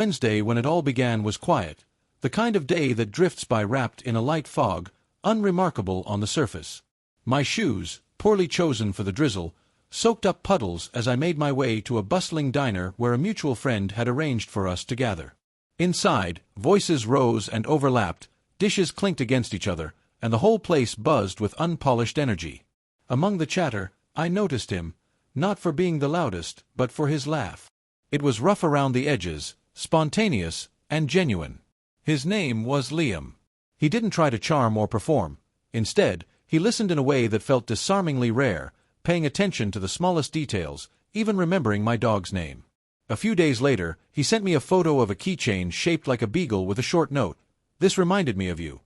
Wednesday, when it all began, was quiet, the kind of day that drifts by wrapped in a light fog, unremarkable on the surface. My shoes, poorly chosen for the drizzle, soaked up puddles as I made my way to a bustling diner where a mutual friend had arranged for us to gather. Inside, voices rose and overlapped, dishes clinked against each other, and the whole place buzzed with unpolished energy. Among the chatter, I noticed him, not for being the loudest, but for his laugh. It was rough around the edges, spontaneous, and genuine. His name was Liam. He didn't try to charm or perform. Instead, he listened in a way that felt disarmingly rare, paying attention to the smallest details, even remembering my dog's name. A few days later, he sent me a photo of a keychain shaped like a beagle with a short note. "This reminded me of you."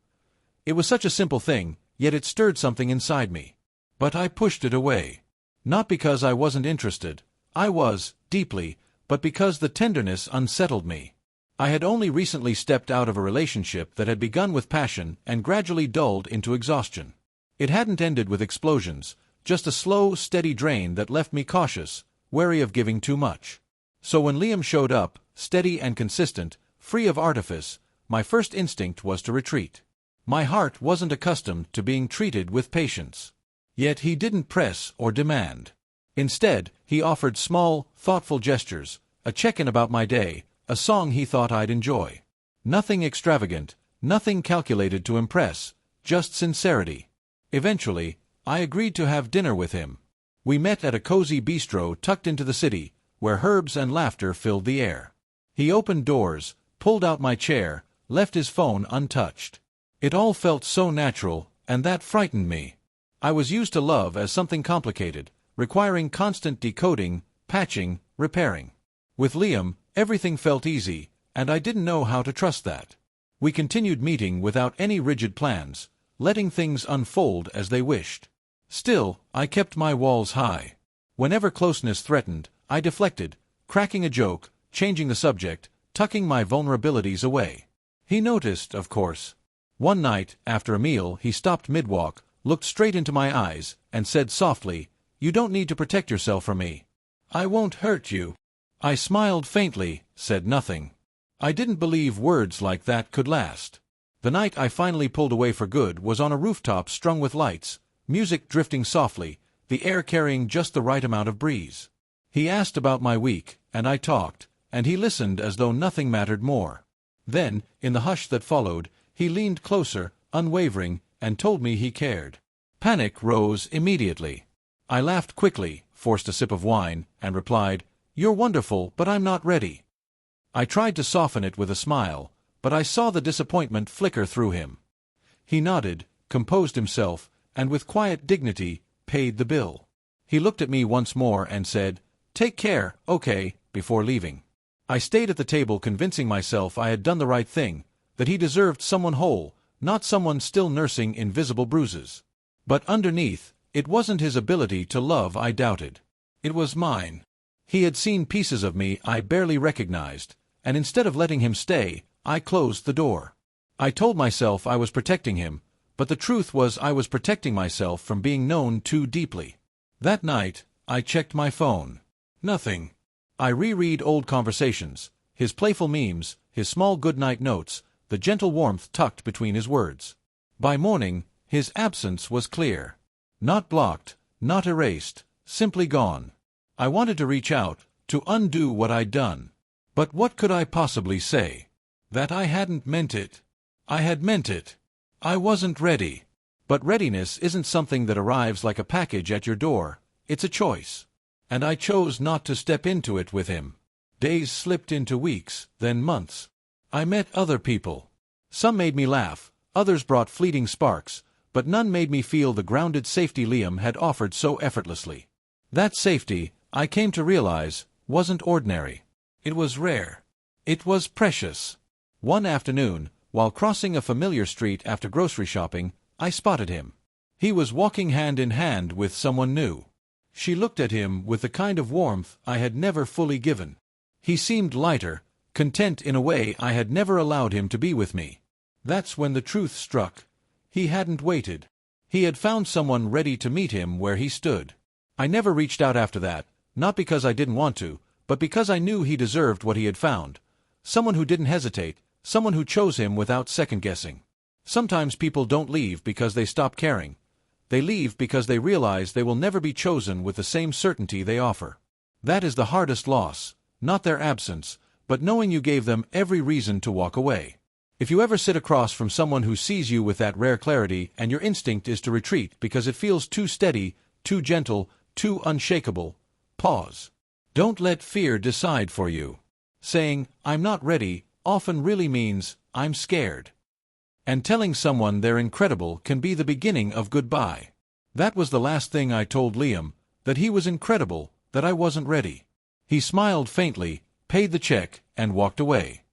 It was such a simple thing, yet it stirred something inside me. But I pushed it away. Not because I wasn't interested. I was, deeply, but because the tenderness unsettled me. I had only recently stepped out of a relationship that had begun with passion and gradually dulled into exhaustion. It hadn't ended with explosions, just a slow, steady drain that left me cautious, wary of giving too much. So when Liam showed up, steady and consistent, free of artifice, my first instinct was to retreat. My heart wasn't accustomed to being treated with patience. Yet he didn't press or demand. Instead, he offered small, thoughtful gestures, a check-in about my day, a song he thought I'd enjoy. Nothing extravagant, nothing calculated to impress, just sincerity. Eventually, I agreed to have dinner with him. We met at a cozy bistro tucked into the city, where herbs and laughter filled the air. He opened doors, pulled out my chair, left his phone untouched. It all felt so natural, and that frightened me. I was used to love as something complicated, requiring constant decoding, patching, repairing. With Liam, everything felt easy, and I didn't know how to trust that. We continued meeting without any rigid plans, letting things unfold as they wished. Still, I kept my walls high. Whenever closeness threatened, I deflected, cracking a joke, changing the subject, tucking my vulnerabilities away. He noticed, of course. One night, after a meal, he stopped mid-walk, looked straight into my eyes, and said softly, "You don't need to protect yourself from me. I won't hurt you." I smiled faintly, said nothing. I didn't believe words like that could last. The night I finally pulled away for good was on a rooftop strung with lights, music drifting softly, the air carrying just the right amount of breeze. He asked about my week, and I talked, and he listened as though nothing mattered more. Then, in the hush that followed, he leaned closer, unwavering, and told me he cared. Panic rose immediately. I laughed quickly, forced a sip of wine, and replied, "You're wonderful, but I'm not ready." I tried to soften it with a smile, but I saw the disappointment flicker through him. He nodded, composed himself, and with quiet dignity, paid the bill. He looked at me once more and said, "Take care, okay," before leaving. I stayed at the table convincing myself I had done the right thing, that he deserved someone whole, not someone still nursing invisible bruises. But underneath, it wasn't his ability to love I doubted. It was mine. He had seen pieces of me I barely recognized, and instead of letting him stay, I closed the door. I told myself I was protecting him, but the truth was I was protecting myself from being known too deeply. That night, I checked my phone. Nothing. I reread old conversations, his playful memes, his small goodnight notes, the gentle warmth tucked between his words. By morning, his absence was clear. Not blocked, not erased, simply gone. I wanted to reach out, to undo what I'd done. But what could I possibly say? That I hadn't meant it. I had meant it. I wasn't ready. But readiness isn't something that arrives like a package at your door. It's a choice. And I chose not to step into it with him. Days slipped into weeks, then months. I met other people. Some made me laugh, others brought fleeting sparks, but none made me feel the grounded safety Liam had offered so effortlessly. That safety, I came to realize, wasn't ordinary. It was rare. It was precious. One afternoon, while crossing a familiar street after grocery shopping, I spotted him. He was walking hand in hand with someone new. She looked at him with the kind of warmth I had never fully given. He seemed lighter, content in a way I had never allowed him to be with me. That's when the truth struck. He hadn't waited. He had found someone ready to meet him where he stood. I never reached out after that, not because I didn't want to, but because I knew he deserved what he had found. Someone who didn't hesitate, someone who chose him without second-guessing. Sometimes people don't leave because they stop caring. They leave because they realize they will never be chosen with the same certainty they offer. That is the hardest loss, not their absence, but knowing you gave them every reason to walk away. If you ever sit across from someone who sees you with that rare clarity and your instinct is to retreat because it feels too steady, too gentle, too unshakable, pause. Don't let fear decide for you. Saying, "I'm not ready," often really means, "I'm scared." And telling someone they're incredible can be the beginning of goodbye. That was the last thing I told Liam, that he was incredible, that I wasn't ready. He smiled faintly, paid the check, and walked away.